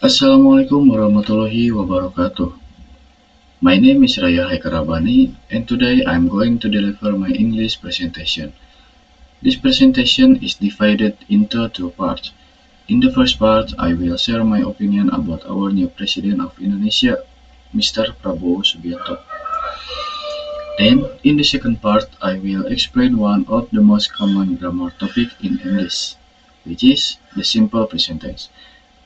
Assalamualaikum warahmatullahi wabarakatuh. My name is Raya Haikarabani, and today I'm going to deliver my English presentation. This presentation is divided into two parts. In the first part, I will share my opinion about our new President of Indonesia, Mr. Prabowo Subianto. Then, in the second part, I will explain one of the most common grammar topic in English, which is the simple present tense.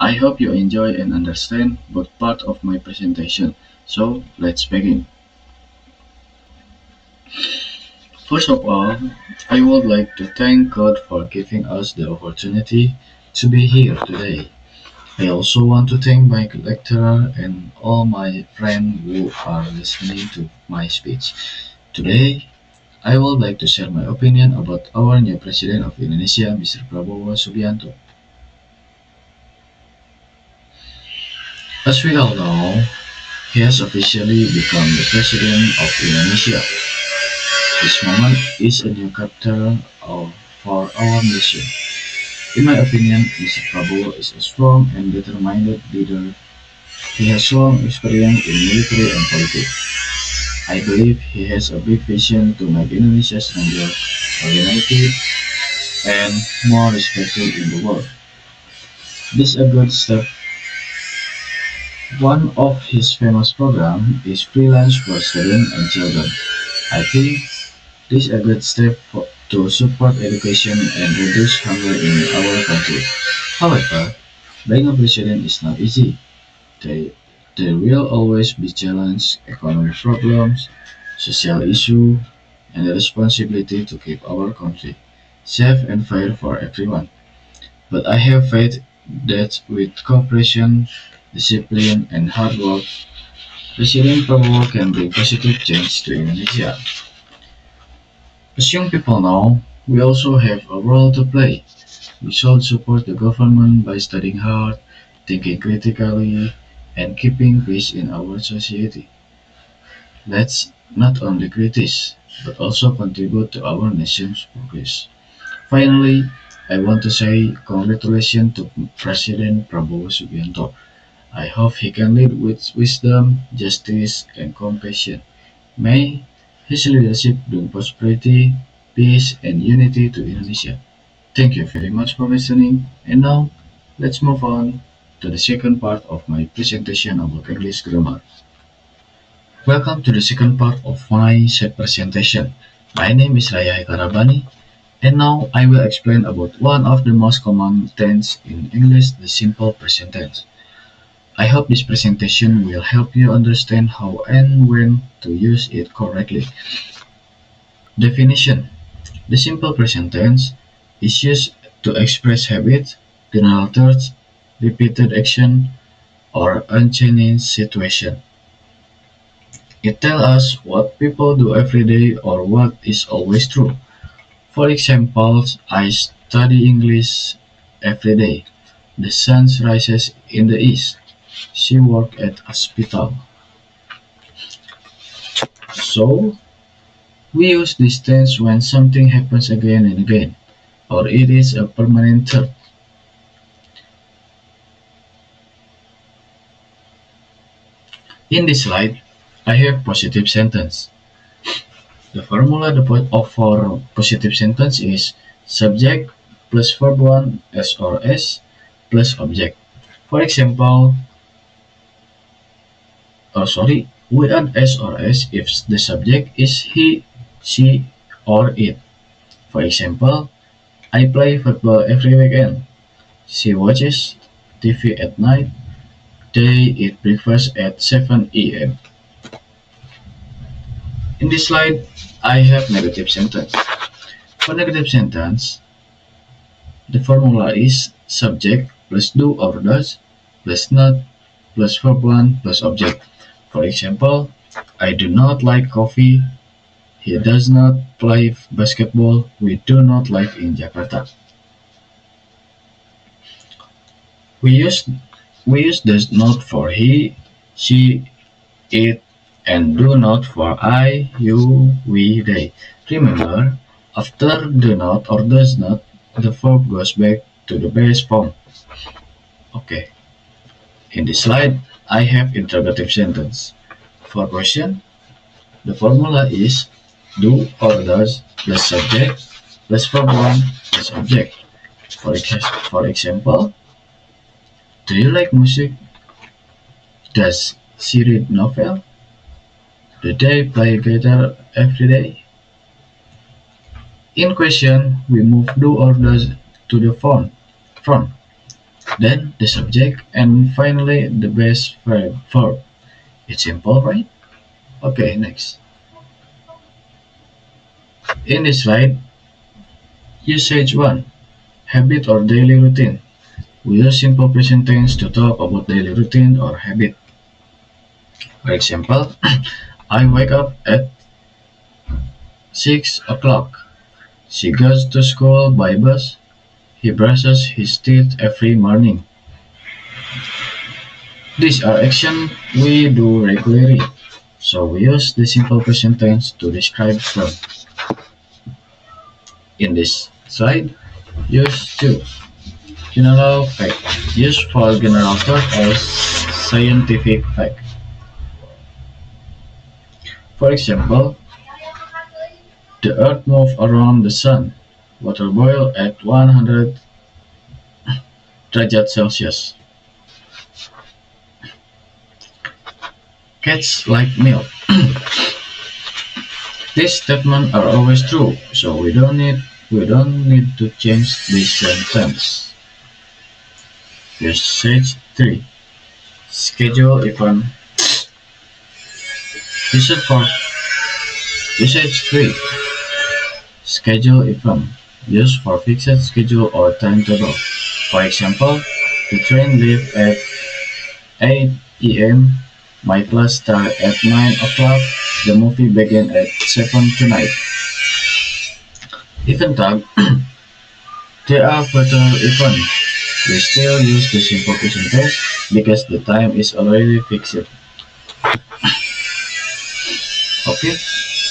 I hope you enjoy and understand both parts of my presentation. So, let's begin. First of all, I would like to thank God for giving us the opportunity to be here today. I also want to thank my lecturer and all my friends who are listening to my speech. Today, I would like to share my opinion about our new President of Indonesia, Mr. Prabowo Subianto. As we all know, he has officially become the President of Indonesia. This moment is a new chapter for our nation. In my opinion, Mr. Prabowo is a strong and determined leader. He has long experience in military and politics. I believe he has a big vision to make Indonesia stronger, united, and more respected in the world. This is a good step. One of his famous programs is free lunch for students and children. I think this is a good step to support education and reduce hunger in our country. However, being a president is not easy. There, there will always be challenges, economic problems, social issues, and the responsibility to keep our country safe and fair for everyone. But I have faith that with cooperation, discipline, and hard work, President Prabowo can bring positive change to Indonesia. As young people know, we also have a role to play. We should support the government by studying hard, thinking critically, and keeping peace in our society. Let's not only criticize, but also contribute to our nation's progress. Finally, I want to say congratulations to President Prabowo Subianto. I hope he can lead with wisdom, justice, and compassion. May his leadership bring prosperity, peace, and unity to Indonesia. Thank you very much for listening. And now, let's move on to the second part of my presentation about English grammar. Welcome to the second part of my presentation. My name is Raya Karabani, and now I will explain about one of the most common tense in English, the simple present tense. I hope this presentation will help you understand how and when to use it correctly. Definition: the simple present tense is used to express habit, general thoughts, repeated action, or unchanged situation. It tells us what people do every day or what is always true. For example, I study English every day. The sun rises in the east. She worked at hospital. So, we use this tense when something happens again and again, or it is a permanent thought. In this slide, I have positive sentence. The formula for positive sentence is subject plus verb 1 S or S plus object. For example, we add S or S if the subject is he, she, or it. For example, I play football every weekend. She watches TV at night. They eat breakfast at 7 a.m. In this slide, I have negative sentence. For negative sentence, the formula is subject plus do or does plus not plus verb 1 plus object. For example, I do not like coffee. He does not play basketball. We do not live in Jakarta. We use does not for he, she, it, and do not for I, you, we, they. Remember, after do not or does not, the verb goes back to the base form. Okay. In this slide, I have interrogative sentence. For question, the formula is do or does plus subject plus verb 1 plus object. For example, do you like music? Does she read novel? Do they play guitar every day? In question, we move do or does to the front, then the subject, and finally the base verb. It's simple, right? Okay, next. In this slide, usage 1. Habit or daily routine. We use simple present tense to talk about daily routine or habit. For example, I wake up at 6 o'clock. She goes to school by bus. He brushes his teeth every morning. These are actions we do regularly, so we use the simple present tense to describe them. In this slide, use 2. General fact. Used for general talk or scientific fact. For example, the Earth moves around the Sun. Water boils at 100 derajat Celsius. Cats like milk. These statements are always true, so we don't need to change this sentence. Usage 3. Schedule event. Usage 3. Schedule event. Used for fixed schedule or timetable. For example, the train leaves at 8 a.m. My class starts at 9 o'clock. The movie begins at 7 tonight. Event tag. There are further events. We still use the simple present tense because the time is already fixed. Okay,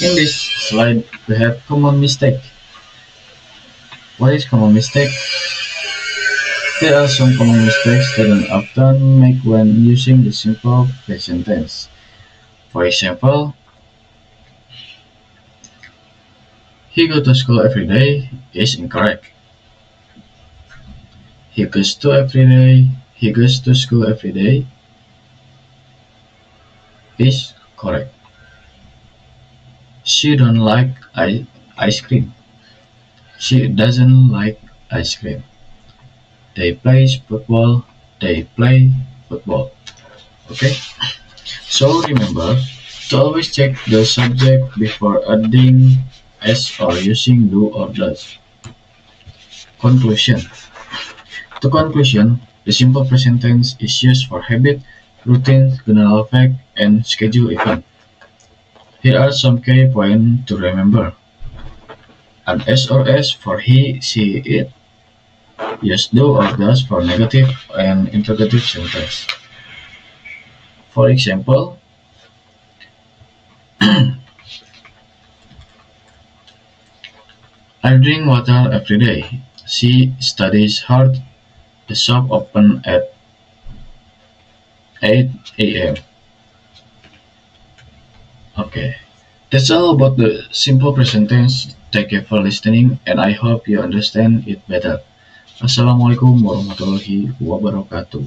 in this slide we have common mistake. What is common mistake? There are some common mistakes students often make when using the simple present tense. For example, he goes to school every day is incorrect. He goes to school every day is correct. She don't like ice cream. She doesn't like ice cream. They play football. They play football. Okay? So remember to always check the subject before adding s or using do or does. Conclusion. To conclusion, the simple present tense is used for habit, routine, general fact, and schedule event. Here are some key points to remember. An S or S for he, she, it. Use do or does for negative and interrogative sentence. For example, I drink water every day. She studies hard. The shop opened at 8 a.m. Okay, that's all about the simple present tense. Thank you for listening, and I hope you understand it better. Assalamualaikum warahmatullahi wabarakatuh.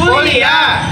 Kuliah